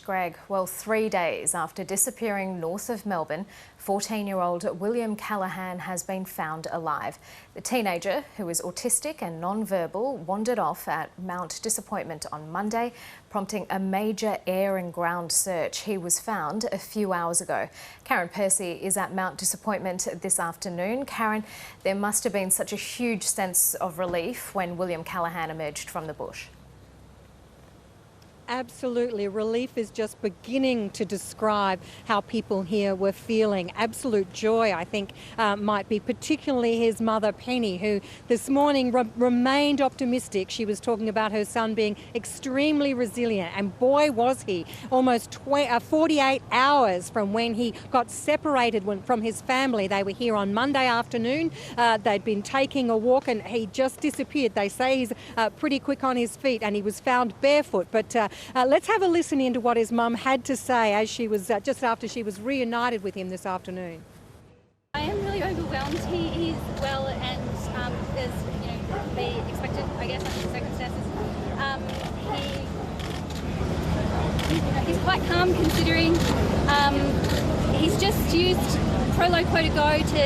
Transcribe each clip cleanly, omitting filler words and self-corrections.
Greg. Well, 3 days after disappearing north of Melbourne, 14-year-old Will Callaghan has been found alive. The teenager, who is autistic and non-verbal, wandered off at Mount Disappointment on Monday, prompting a major air and ground search. He was found a few hours ago. Karen Percy is at Mount Disappointment this afternoon. Karen, there must have been such a huge sense of relief when Will Callaghan emerged from the bush. Absolutely. Relief is just beginning to describe how people here were feeling. Absolute joy, I think, might be particularly his mother, Penny, who this morning remained optimistic. She was talking about her son being extremely resilient, and boy was he. Almost 48 hours from when he got separated from his family. They were here on Monday afternoon. They'd been taking a walk and he just disappeared. They say he's pretty quick on his feet and he was found barefoot. But let's have a listen into what his mum had to say as she was just after she was reunited with him this afternoon. I am really overwhelmed. He's well and as be expected, I guess, under the circumstances. He's quite calm considering he's just used Prolo Quo to go to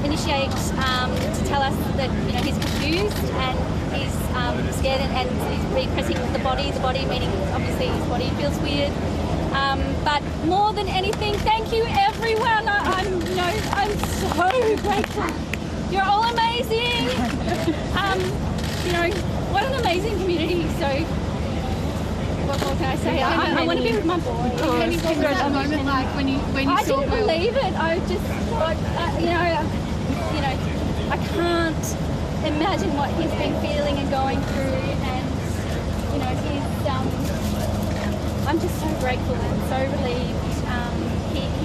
initiate to tell us that he's confused and he's scared and he's repressing the body meaning obviously his body feels weird. But more than anything, thank you everyone. I'm so grateful. You're all amazing. What an amazing community. So what more can I say? I want to be with my boy. What was that moment like when you I saw didn't Will? believe it. I just thought, I can't imagine what he's been feeling and going through, and I'm just so grateful and so relieved.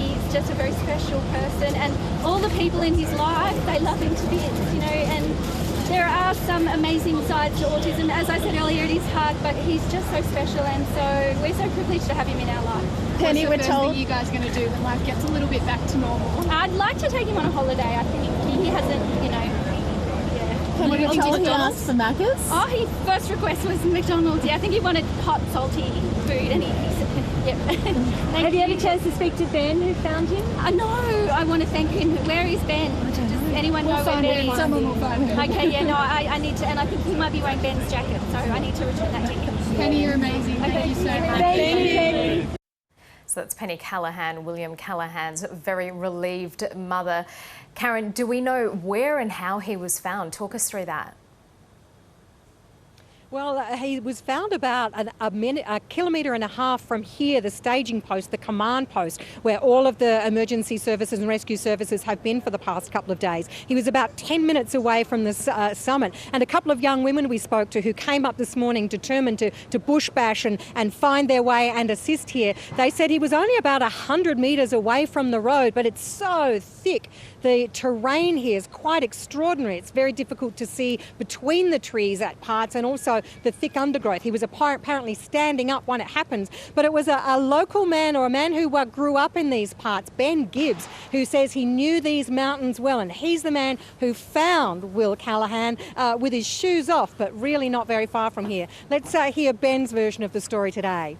He's just a very special person, and all the people in his life, they love him to bits, and there are some amazing sides to autism. As I said earlier, it is hard, but he's just so special, and so we're so privileged to have him in our life. Penny, we're told, what are you guys going to do when life gets a little bit back to normal? I'd like to take him on a holiday. I think he hasn't, What did he ask for Macca's? Oh, his first request was McDonald's. Yeah, I think he wanted hot, salty food, and he said, yep. Have you had a chance to speak to Ben, who found him? No, I want to thank him. Where is Ben? Does anyone know where Ben is? Someone will find him. Okay, yeah, no, I need to, and I think he might be wearing Ben's jacket, so I need to return that to him. Penny, you're amazing. Thank you so much. Thank you, Penny. So that's Penny Callaghan, Will Callaghan's very relieved mother. Karen, do we know where and how he was found? Talk us through that. Well, he was found about a kilometre and a half from here, the staging post, the command post, where all of the emergency services and rescue services have been for the past couple of days. He was about 10 minutes away from the summit, and a couple of young women we spoke to who came up this morning determined to bush bash and find their way and assist here. They said he was only about 100 metres away from the road, but it's so thick. The terrain here is quite extraordinary. It's very difficult to see between the trees at parts, and also the thick undergrowth. He was apparently standing up when it happens, but it was a local man, or a man who grew up in these parts, Ben Gibbs, who says he knew these mountains well, and he's the man who found Will Callaghan with his shoes off, but really not very far from here. Let's hear Ben's version of the story today.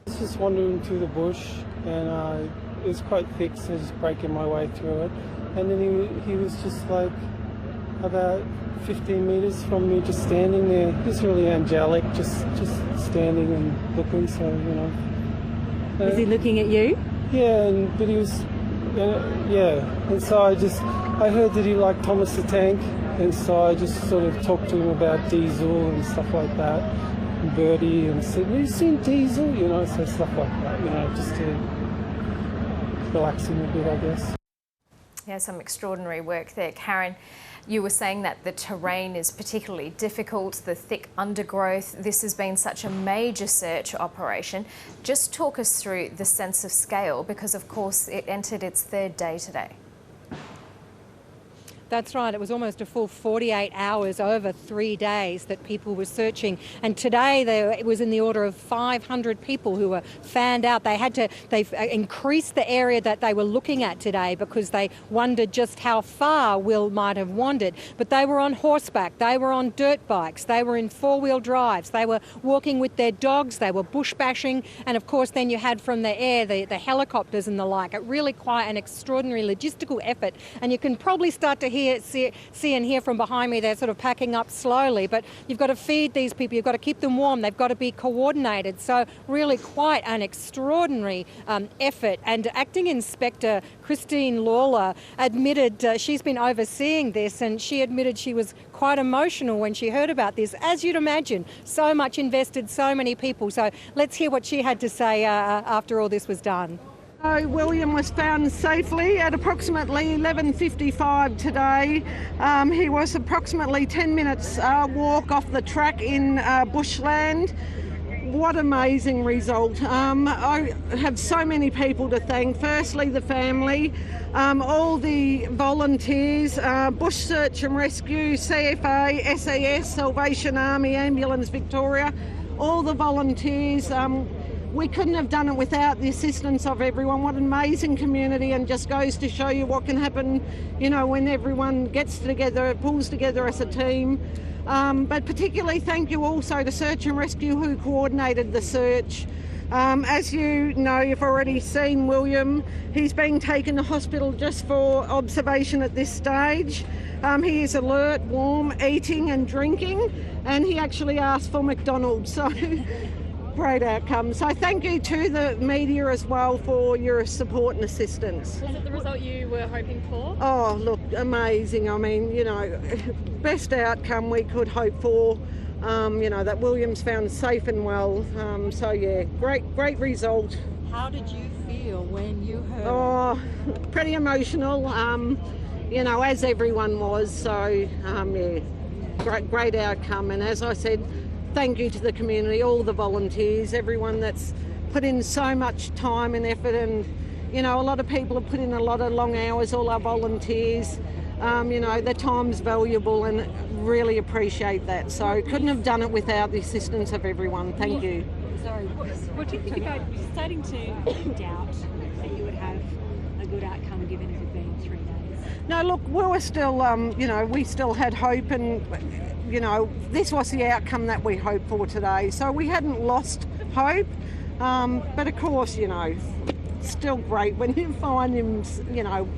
I was just wandering through the bush, and it was quite thick, so I was just breaking my way through it. And then he was just like about 15 metres from me, just standing there. He was really angelic, just standing and looking, so, Is he looking at you? Yeah, but he was, and so I heard that he liked Thomas the Tank, and so I just sort of talked to him about Diesel and stuff like that, and Birdie, and said, have you seen Diesel? So stuff like that, just to relax him a bit, I guess. Yeah, some extraordinary work there. Karen, you were saying that the terrain is particularly difficult, the thick undergrowth. This has been such a major search operation. Just talk us through the sense of scale, because of course it entered its third day today. That's right. It was almost a full 48 hours over 3 days that people were searching. And today it was in the order of 500 people who were fanned out. They've increased the area that they were looking at today because they wondered just how far Will might have wandered. But they were on horseback, they were on dirt bikes, they were in four-wheel drives, they were walking with their dogs, they were bush bashing. And of course then you had from the air the helicopters and the like. It really quite an extraordinary logistical effort. And you can probably start to see and hear from behind me, they're sort of packing up slowly, but you've got to feed these people, you've got to keep them warm, they've got to be coordinated. So really quite an extraordinary effort. And Acting Inspector Christine Lawler admitted she's been overseeing this, and she admitted she was quite emotional when she heard about this. As you'd imagine, so much invested, so many people. So let's hear what she had to say after all this was done. William was found safely at approximately 11:55 today. He was approximately 10 minutes walk off the track in bushland. What amazing result. I have so many people to thank. Firstly, the family, all the volunteers, Bush Search and Rescue, CFA, SAS, Salvation Army, Ambulance Victoria, all the volunteers. We couldn't have done it without the assistance of everyone. What an amazing community, and just goes to show you what can happen, you know, when everyone gets together, pulls together as a team. But particularly thank you also to Search and Rescue who coordinated the search. As you know, you've already seen William. He's being taken to hospital just for observation at this stage. He is alert, warm, eating and drinking, and he actually asked for McDonald's. So great outcome. So thank you to the media as well for your support and assistance. Was it the result you were hoping for? Oh, look, amazing. I mean, you know, best outcome we could hope for. You know, that William's found safe and well. So yeah, great result. How did you feel when you heard? Oh, pretty emotional. You know, as everyone was. So yeah, great outcome. And as I said, thank you to the community, all the volunteers, everyone that's put in so much time and effort. And, you know, a lot of people have put in a lot of long hours, all our volunteers. You know, their time's valuable, and really appreciate that. So couldn't have done it without the assistance of everyone. Thank you. Sorry, what do you think about starting to doubt that you would have a good outcome given it had been 3 days? No, look, we were still, you know, we still had hope, and, you know, this was the outcome that we hoped for today. So we hadn't lost hope, but of course, you know, still great when you find him, you know,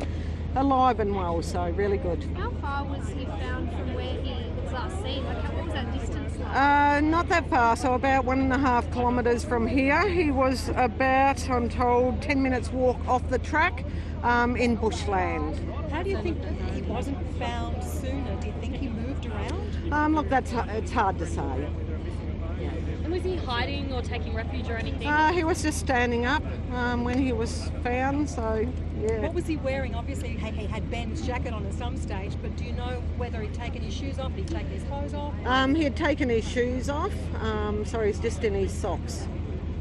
alive and well. So really good. How far was he found from where he was last seen? Like, what was that distance like? Not that far, so about 1.5 kilometres from here. He was about, I'm told, 10 minutes walk off the track in bushland. How do you think he wasn't found sooner? Do you think he moved around? Look, it's hard to say. And was he hiding or taking refuge or anything? He was just standing up when he was found, so yeah. What was he wearing? Obviously he had Ben's jacket on at some stage, but do you know whether he'd taken his shoes off? Had he taken his clothes off? He had taken his shoes off, so he's just in his socks.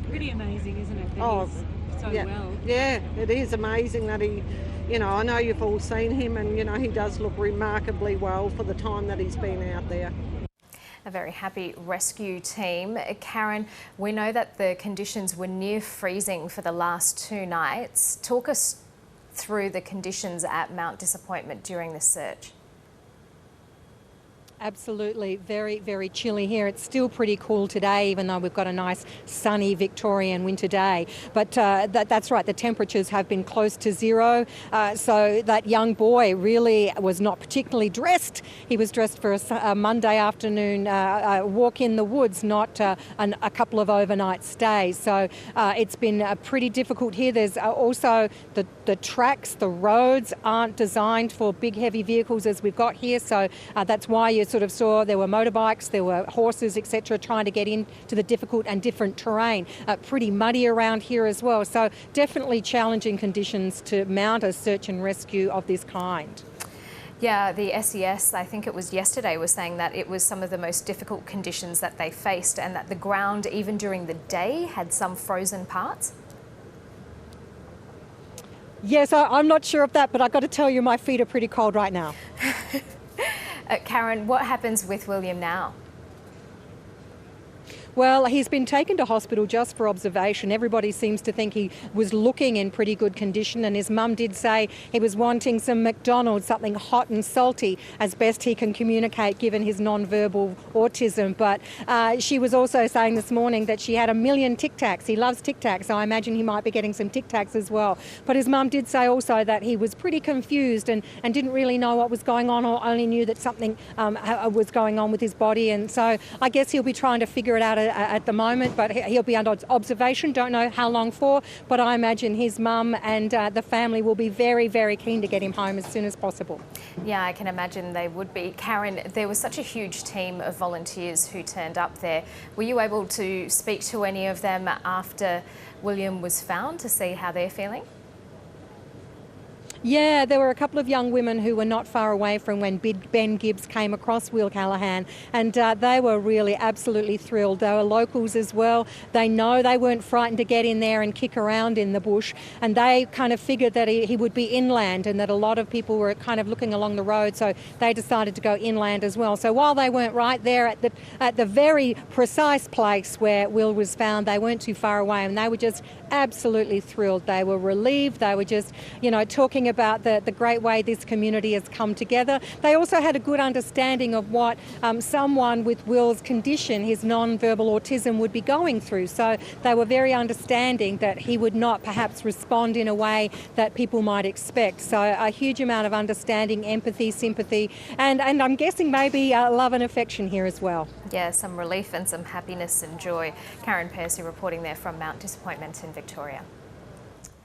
Pretty amazing, isn't it? That he's so yeah. well. Yeah, it is amazing that he, you know, I know you've all seen him, and, you know, he does look remarkably well for the time that he's been out there. A very happy rescue team. Karen, we know that the conditions were near freezing for the last 2 nights. Talk us through the conditions at Mount Disappointment during the search. Absolutely, very, very chilly here. It's still pretty cool today, even though we've got a nice sunny Victorian winter day. But that's right, the temperatures have been close to zero. So that young boy really was not particularly dressed. He was dressed for a Monday afternoon walk in the woods, not a couple of overnight stays. So it's been pretty difficult here. There's also the tracks, the roads aren't designed for big heavy vehicles as we've got here. So that's why you sort of saw there were motorbikes, there were horses, etc., trying to get into the difficult and different terrain. Pretty muddy around here as well. So definitely challenging conditions to mount a search and rescue of this kind. Yeah, the SES, I think it was yesterday, was saying that it was some of the most difficult conditions that they faced, and that the ground, even during the day, had some frozen parts. Yes, I'm not sure of that, but I've got to tell you, my feet are pretty cold right now. Karen, what happens with William now? Well, he's been taken to hospital just for observation. Everybody seems to think he was looking in pretty good condition, and his mum did say he was wanting some McDonald's, something hot and salty, as best he can communicate given his non-verbal autism. But she was also saying this morning that she had 1 million Tic Tacs. He loves Tic Tacs, so I imagine he might be getting some Tic Tacs as well. But his mum did say also that he was pretty confused and didn't really know what was going on, or only knew that something was going on with his body. And so I guess he'll be trying to figure it out at the moment, but he'll be under observation. Don't know how long for, but I imagine his mum and the family will be very, very keen to get him home as soon as possible. Yeah, I can imagine they would be. Karen, there was such a huge team of volunteers who turned up there. Were you able to speak to any of them after William was found to see how they're feeling? Yeah, there were a couple of young women who were not far away from when Ben Gibbs came across Will Callaghan, and they were really absolutely thrilled. They were locals as well. They know they weren't frightened to get in there and kick around in the bush, and they kind of figured that he would be inland and that a lot of people were kind of looking along the road, so they decided to go inland as well. So while they weren't right there at the very precise place where Will was found, they weren't too far away, and they were just absolutely thrilled. They were relieved. They were just, talking about the great way this community has come together. They also had a good understanding of what someone with Will's condition, his non-verbal autism, would be going through. So they were very understanding that he would not perhaps respond in a way that people might expect. So a huge amount of understanding, empathy, sympathy, and I'm guessing maybe love and affection here as well. Yeah, some relief and some happiness and joy. Karen Percy reporting there from Mount Disappointment in Victoria.